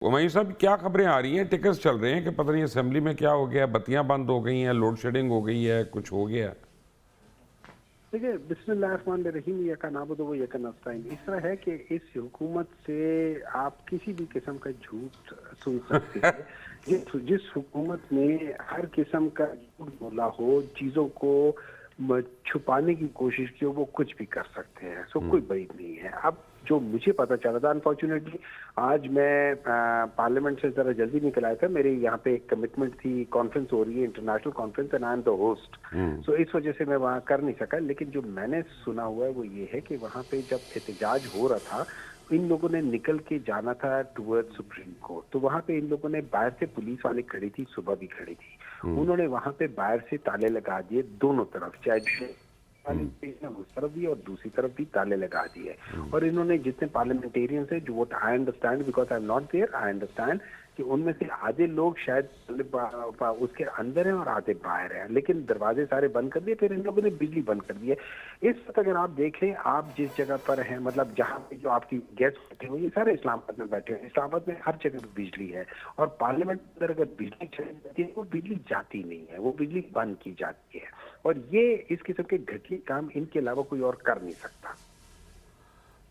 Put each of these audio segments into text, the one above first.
वहीं सब क्या खबरें आ रही हैं, टिकट्स चल रहे हैं कि पता नहीं असेंबली में क्या हो गया, बत्तियां बंद हो गई हैं, लोड शेडिंग हो गई है, कुछ हो गया। देखिए, बिस्मिल्लाहिर्रहमानिर्रहीम, यका नाबुदु व यका नस्तईन। इस तरह है कि इस हुकूमत से आप किसी भी किस्म का झूठ सुन सकते हैं। जिस हुकूमत ने हर किस्म का झूठ बोला हो, चीजों को छुपाने की कोशिश की हो, वो कुछ भी कर सकते हैं। सो कोई बरीद नहीं है। अब जो मुझे पता चला था, अनफॉर्चुनेटली आज मैं पार्लियामेंट से जरा जल्दी निकल आया था। मेरे यहाँ पे एक कमिटमेंट थी, कॉन्फ्रेंस हो रही है, international conference, and I am the host. So इस वजह से मैं वहाँ कर नहीं सका। लेकिन जो मैंने सुना हुआ है वो ये है कि वहाँ पे जब एहतजाज हो रहा था, इन लोगों ने निकल के जाना था टुवर्ड सुप्रीम कोर्ट। तो वहाँ पे इन लोगों ने, बाहर से पुलिस वाले खड़ी थी, सुबह भी खड़ी थी, उन्होंने वहाँ पे बाहर से ताले लगा दिए दोनों तरफ, चाहे उस तरफ भी और दूसरी तरफ भी ताले लगा दिए। और इन्होंने जितने पार्लियामेंटेरियंस है, जो vote I understand, because I am not there, I understand कि उनमें से आधे लोग शायद उसके अंदर हैं और आधे बाहर हैं, लेकिन दरवाजे सारे बंद कर दिए। फिर इन लोगों ने बिजली बंद कर दी है। इस वक्त अगर आप देखें, आप जिस जगह पर हैं, मतलब जहाँ पे जो आपकी गेस्ट बैठे हुए, ये सारे इस्लामाबाद में बैठे हैं। इस्लामाबाद में हर जगह पे बिजली है, और पार्लियामेंट के अंदर अगर बिजली चली जाती है, वो बिजली जाती नहीं है, वो बिजली बंद की जाती है। और ये इस किस्म के घटिया काम इनके अलावा कोई और कर नहीं सकता।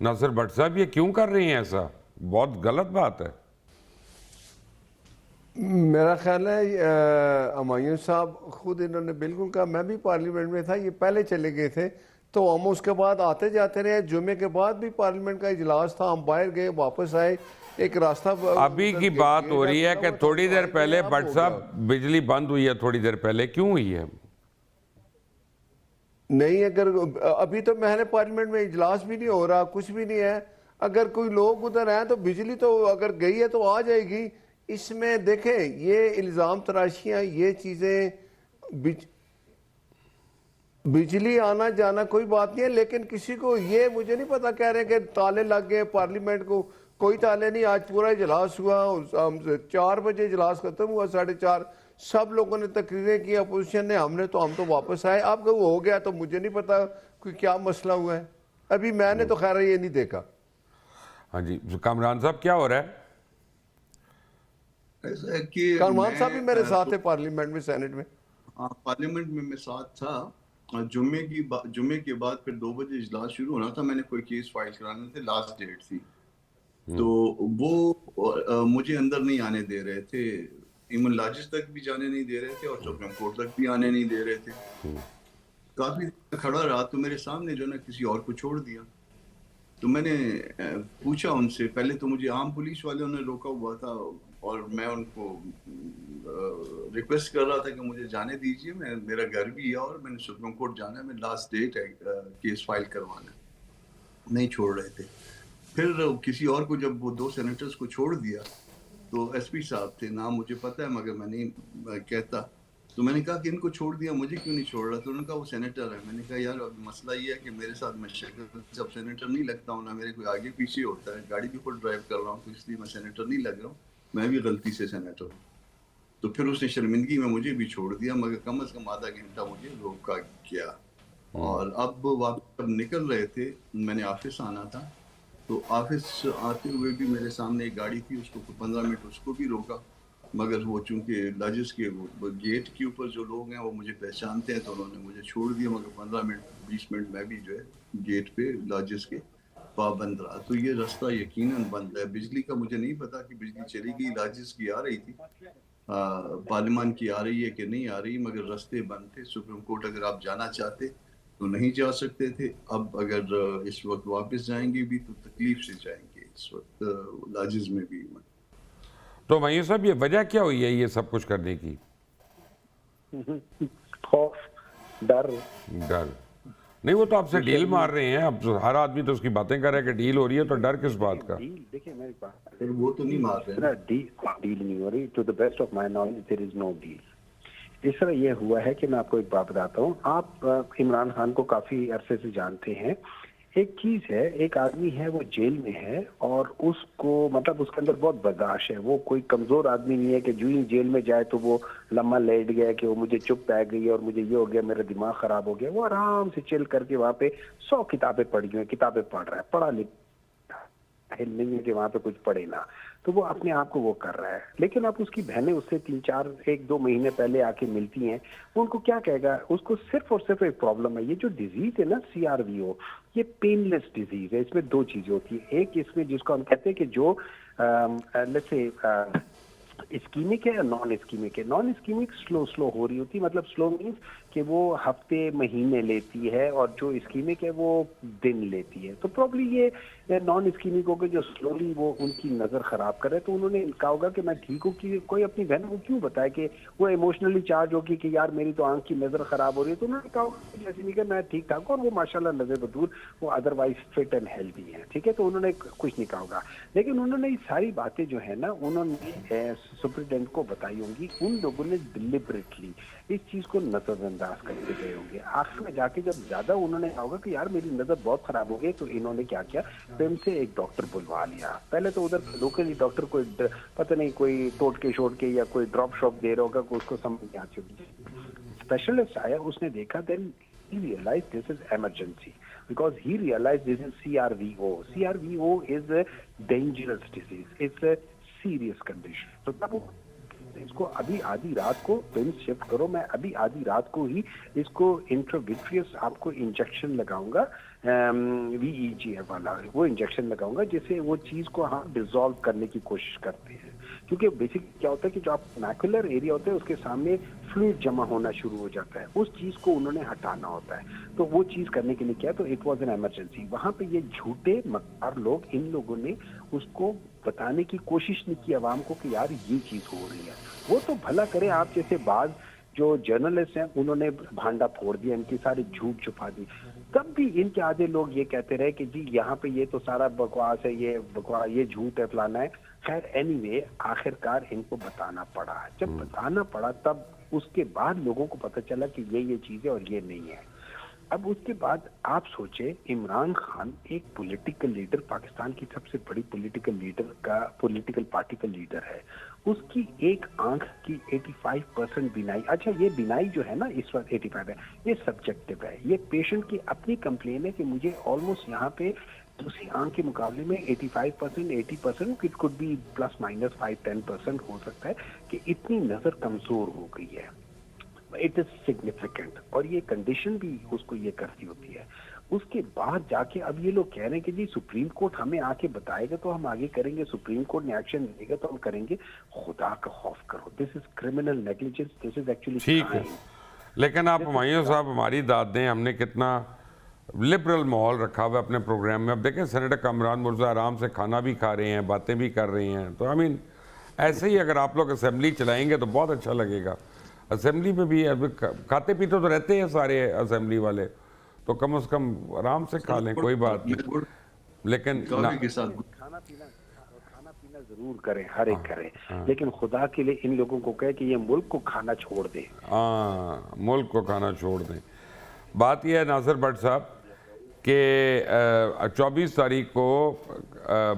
नासिर भट्ट साहब, ये क्यों कर रही हैं ऐसा? बहुत गलत बात है। मेरा ख्याल है हुमायूं साहब खुद इन्होंने बिल्कुल कहा, मैं भी पार्लियामेंट में था, ये पहले चले गए थे, तो हम उसके बाद आते जाते रहे। जुमे के बाद भी पार्लियामेंट का इजलास था, हम बाहर गए, वापस आए, एक रास्ता अभी की बात हो रही है कि थोड़ी देर पहले भट्ट साहब बिजली बंद हुई है, थोड़ी देर पहले क्यों हुई है? नहीं, अगर अभी तो महल पार्लियामेंट में इजलास भी नहीं हो रहा, कुछ भी नहीं है। अगर कोई लोग उधर हैं तो बिजली तो अगर गई है तो आ जाएगी। इसमें देखें, ये इल्ज़ाम तराशियां, ये चीज़ें, बिजली आना जाना कोई बात नहीं है, लेकिन किसी को ये, मुझे नहीं पता, कह रहे हैं कि ताले लग गए पार्लियामेंट को। कोई ताले नहीं। आज पूरा इजलास हुआ, 4 बजे इजलास खत्म हुआ, 4:30 सब लोगों ने तकरीरें की, अपोजिशन ने, हम तो वापस आए। अब वो हो गया तो मुझे नहीं पता कोई क्या मसला हुआ है, अभी मैंने तो खैर ये नहीं देखा। हाँ जी, कामरान साहब क्या हो रहा है? ऐसा है कि कामरान साहब भी मेरे साथ तो, है पार्लियामेंट में, सेनेट में। हाँ, पार्लियामेंट में मैं साथ था। जुम्मे के बाद फिर 2 बजे इजलास शुरू होना था। मैंने कोई केस फाइल कराने थे, लास्ट डेट थी, तो वो मुझे अंदर नहीं आने दे रहे थे। इवन लाजिस तक भी जाने नहीं दे रहे थे, और सुप्रीम कोर्ट तक भी आने नहीं दे रहे थे। काफी खड़ा रहा, तो मेरे सामने जो ना किसी और को छोड़ दिया। तो मैंने पूछा उनसे, पहले तो मुझे आम पुलिस वालों ने रोका हुआ था, और मैं उनको रिक्वेस्ट कर रहा था कि मुझे जाने दीजिए, मेरा घर भी है और मैंने सुप्रीम कोर्ट जाना है, मैं लास्ट डेट है केस फाइल करवाना। नहीं छोड़ रहे थे। फिर किसी और को, जब वो 2 सेनेटर्स को छोड़ दिया, तो एसपी साहब थे, नाम मुझे पता है मगर मैं नहीं कहता। तो मैंने कहा कि इनको छोड़ दिया, मुझे क्यों नहीं छोड़ रहा? तो उन्होंने कहा वो सेनेटर है। मैंने कहा यार, अब मसला ये है कि मेरे साथ, मैं जब सेनेटर नहीं लगता हूँ ना, मेरे कोई आगे पीछे होता है, गाड़ी भी खुद ड्राइव कर रहा हूँ, तो इसलिए मैं सेनेटर नहीं लग रहा हूँ, मैं भी गलती से सेनेटर हूँ। तो फिर उसने शर्मिंदगी में मुझे भी छोड़ दिया, मगर कम से कम आधा घंटा मुझे रोका गया। और अब वापस निकल रहे थे, मैंने ऑफिस आना था, तो ऑफिस आते हुए भी मेरे सामने एक गाड़ी थी, उसको 15 मिनट उसको भी रोका, मगर वो चूंकि लाजिस के वो गेट के ऊपर जो लोग हैं वो मुझे पहचानते हैं, तो उन्होंने मुझे छोड़ दिया। मगर 15 मिनट 20 मिनट मैं भी जो है गेट पे लाजिस के पाबंद रहा। तो ये रास्ता यकीनन बंद है। बिजली का मुझे नहीं पता कि बिजली चली गई, लाजिस की आ रही थी, पार्लियामान की आ रही है कि नहीं आ रही, मगर रास्ते बंद थे। सुप्रीम कोर्ट अगर आप जाना चाहते तो नहीं जा सकते थे। अब अगर इस वक्त वापस जाएंगे भी तो तकलीफ से जाएंगे इस वक्त, लाजिज में भी। तो वहीं साहब, ये वजह क्या हुई है ये सब कुछ करने की? खौफ, डर। डर नहीं, वो तो आपसे डील मार रहे हैं। अब हर आदमी तो उसकी बातें कर रहा है कि डील हो रही है, तो डर किस बात का? डील, देखिए मेरी बात, फिर वो तो नहीं मार रहे हैं। डील नहीं हो रही। To the best of my knowledge there is no deal. इस तरह यह हुआ है कि मैं आपको एक बात बताता हूँ। आप इमरान खान को काफी अरसे से जानते हैं। एक चीज है, एक आदमी है, वो जेल में है, और उसको, मतलब उसके अंदर बहुत बर्दाश्त है। वो कोई कमजोर आदमी नहीं है कि जो ही जेल में जाए तो वो लम्हा लेट गया कि वो मुझे चुप पै गई और मुझे ये हो गया, मेरा दिमाग खराब हो गया। वो आराम से चिल करके वहां पे 100 किताबें पढ़ी हुई, किताबें पढ़ रहा है, पढ़ा लिखा साहिल नहीं है कि वहां पे कुछ पड़े ना, तो वो अपने आप को वो कर रहा है। लेकिन अब उसकी बहनें उससे 1-2 महीने पहले आके मिलती हैं, वो उनको क्या कहेगा, उसको सिर्फ और सिर्फ एक प्रॉब्लम है, ये जो डिजीज है ना CRVO, ये पेनलेस डिजीज है। इसमें 2 चीजें होती है, एक इसमें जिसको हम कहते हैं कि जो लेट्स से इस्कीमिक है या नॉन इस्कीमिक है। नॉन इस्कीमिक स्लो हो रही होती है, मतलब स्लो मीन्स कि वो हफ्ते महीने लेती है, और जो इस्कीमिक है वो दिन लेती है। तो प्रॉब्ली ये नॉन इस्कीमिक हो गए जो स्लोली वो उनकी नज़र ख़राब करे। तो उन्होंने कहा होगा कि मैं ठीक हूँ, कि कोई अपनी बहन को क्यों बताए कि वो इमोशनली चार्ज होगी कि यार मेरी तो आंख की नज़र ख़राब हो रही है। तो उन्होंने कहा होगा जैसे नहीं कि मैं ठीक ठाक हूँ, और वो माशाल्लाह नज़र बदूर वो अदरवाइज फिट एंड हेल्दी है, ठीक है। तो उन्होंने कुछ नहीं कहा होगा, लेकिन उन्होंने ये सारी बातें जो है ना उन्होंने सुप्रिटेंडेंट को बताई होंगी। उन लोगों ने डिलिबरेटली इस चीज को नजरअंदाज करते गए होंगे। आखिर में जाके जब ज्यादा उन्होंने कहा होगा कि यार मेरी नजर बहुत खराब हो गई, तो इन्होंने क्या किया, फिल्म से एक डॉक्टर बुलवा लिया। पहले तो उधर लोकली डॉक्टर कोई पता नहीं कोई टोटके शोटके या कोई ड्रॉप शॉप दे रहा होगा, उसको समझ नहीं आती होगी। स्पेशलिस्ट आया, उसने देखा, then he realized this is emergency because he realized this is CRVO. CRVO is a dangerous disease. It's a serious condition. तो तब इसको अभी आधी रात को पिन शिफ्ट करो, मैं अभी आधी रात को ही इसको इंट्राविट्रियस आपको इंजेक्शन लगाऊंगा, VEGF वाला वो इंजेक्शन लगाऊंगा, जिससे वो चीज को हम डिसॉल्व करने की कोशिश करते हैं। क्योंकि बेसिक क्या होता है कि जो आप मैकुलर एरिया होता है उसके सामने फ्लूइड जमा होना शुरू हो जाता है, उस चीज को उन्होंने हटाना होता है। तो वो चीज करने के लिए क्या, तो इट वाज एन इमरजेंसी। वहां पे ये झूठे मक्कार लोग, इन लोगों ने उसको बताने की कोशिश नहीं की आवाम को कि यार ये चीज हो रही है। वो तो भला करे, आप जैसे बाज जो जर्नलिस्ट हैं उन्होंने भांडा फोड़ दिया, इनकी सारी झूठ छुपा दी। तब भी इनके आधे लोग ये कहते रहे कि जी यहाँ पे ये तो सारा बकवास है, ये बकवास, ये झूठ है, फलाना है। खैर एनीवे आखिरकार इनको बताना पड़ा। जब बताना पड़ा तब उसके बाद लोगों को पता चला कि ये चीज है और ये नहीं है। अब उसके बाद आप सोचे, इमरान खान एक पॉलिटिकल लीडर, पाकिस्तान की सबसे बड़ी पॉलिटिकल पार्टी का लीडर है, उसकी एक आंख की 85% बिनाई। अच्छा, ये बिनाई जो है ना इस वक्त 85 है, ये सब्जेक्टिव है, ये पेशेंट की अपनी कंप्लेन है कि मुझे ऑलमोस्ट यहाँ पे दूसरी आंख के मुकाबले में 85%, 80%, it could be plus minus 5-10% हो सकता है कि इतनी नजर कमजोर हो गई है। इट इज सिग्निफिकेंट, और ये कंडीशन भी उसको ये करती होती है। उसके बाद जाके अब ये लोग कह रहे हैं कि जी सुप्रीम कोर्ट हमें आके बताएगा तो हम आगे करेंगे, सुप्रीम कोर्ट ने एक्शन लेगा तो हम करेंगे। खुदा का खौफ करो, this is criminal negligence, this is actually ठीक है। लेकिन आप हुमायूं साहब हमारी दाद दें, हमने कितना लिबरल माहौल रखा हुआ है अपने प्रोग्राम में। अब देखें सेनेटर कामरान मुर्जा आराम से खाना भी खा रहे हैं, बातें भी कर रहे हैं। तो आई मीन ऐसे ही अगर आप लोग असेंबली चलाएंगे तो बहुत अच्छा लगेगा। असेंबली में भी अब खाते पीते तो रहते हैं सारे असेंबली वाले, तो कम से कम आराम से खा लें, कोई बात नहीं। लेकिन खाना पीना जरूर करें, हर एक करें, लेकिन खुदा के लिए इन लोगों को कहे कि ये मुल्क को खाना छोड़ दें। हाँ, मुल्क को खाना छोड़ दें। बात यह है नासिर भट्ट साहब कि 24 तारीख को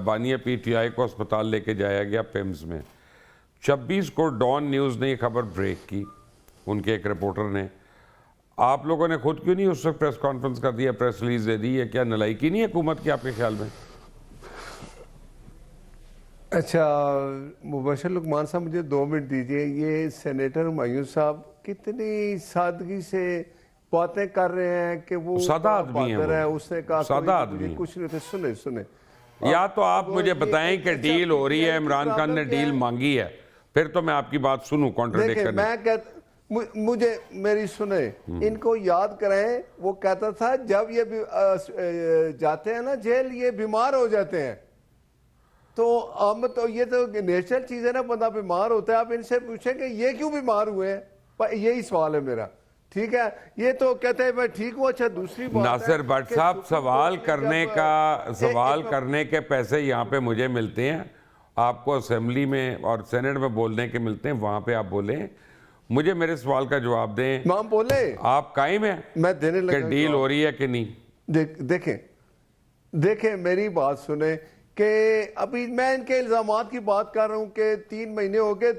बानिया PTI को अस्पताल लेके जाया गया पिम्स में। 26 को डॉन न्यूज़ ने खबर ब्रेक की, उनके एक रिपोर्टर ने। आप लोगों ने खुद क्यों नहीं उस वक्त प्रेस कॉन्फ्रेंस कर दिया, प्रेस रिलीज दे दी है? क्या नलायकी नहीं है हुकूमत की आपके ख्याल में? अच्छा मुबशर लुकमान साहब, मुझे 2 मिनट दीजिए। ये सेनेटर हुमायूं साहब कितनी सादगी से बातें कर रहे हैं कि वो सादा आदमी है, उसने कहा सादा आदमी कुछ नहीं थे। सुने या तो आप मुझे बताएं कि डील हो रही है, इमरान खान ने डील मांगी है, फिर तो मैं आपकी बात सुनूं कॉन्ट्रडिक्ट करने। मैं कहता मुझे मेरी सुने, इनको याद कराएं। वो कहता था जब ये जाते हैं ना जेल, ये बीमार हो जाते हैं। तो हम तो ये तो नेचुरल चीज है ना, बंदा बीमार होता है। आप इनसे पूछें कि ये क्यों बीमार हुए हैं, यही सवाल है मेरा। ठीक है, ये तो कहते हैं मैं ठीक हूँ। अच्छा दूसरी बात नासिर भट्ट साहब, सवाल करने के पैसे यहाँ पे मुझे मिलते हैं, आपको असेंबली में और सेनेट में बोलने के मिलते हैं, वहां पे आप बोलें। मुझे मेरे सवाल का जवाब दें। हम बोले आप कायम हैं मैं देने लगा कि डील हो रही है कि नहीं? देखें मेरी बात सुने कि अभी मैं इनके इल्जामात की बात कर रहा हूँ कि 3 महीने हो गए,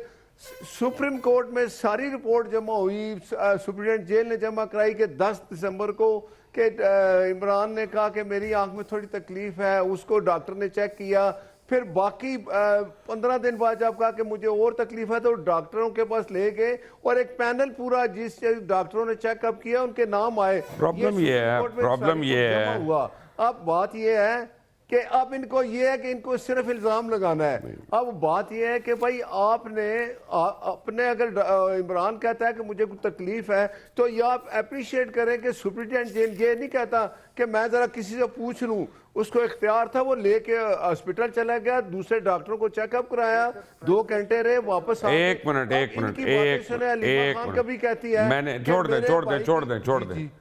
सुप्रीम कोर्ट में सारी रिपोर्ट जमा हुई, सुप्रीडेंट जेल ने जमा कराई कि 10 दिसंबर को कि इमरान ने कहा कि मेरी आंख में थोड़ी तकलीफ है, उसको डॉक्टर ने चेक किया, फिर बाकी 15 दिन बाद जब कहा कि मुझे और तकलीफ है तो डॉक्टरों के पास ले गए और एक पैनल पूरा जिस डॉक्टरों ने चेकअप किया उनके नाम आए। प्रॉब्लम ये है, सुप्रीम कोर्ट में प्रॉब्लम सारी ये कुछ है। जमा हुआ। अब बात ये है कि अब इनको ये है कि इनको सिर्फ इल्जाम लगाना है। अब बात ये है कि भाई आपने अपने अगर इमरान कहता है कि मुझे कोई तकलीफ है तो ये आप अप्रिशिएट करें कि सुप्रिटेंडेंट जेल ये नहीं कहता कि मैं जरा किसी से पूछ लूं, उसको इख्तियार था, वो लेके हॉस्पिटल चला गया, दूसरे डॉक्टरों को चेकअप कराया, 2 घंटे रहे, वापस आ गए। एक मिनट अब इनकी बातें सुने, अलीमा खान कभी कहती है मैंने कि छोड़ मेरे भाई दें।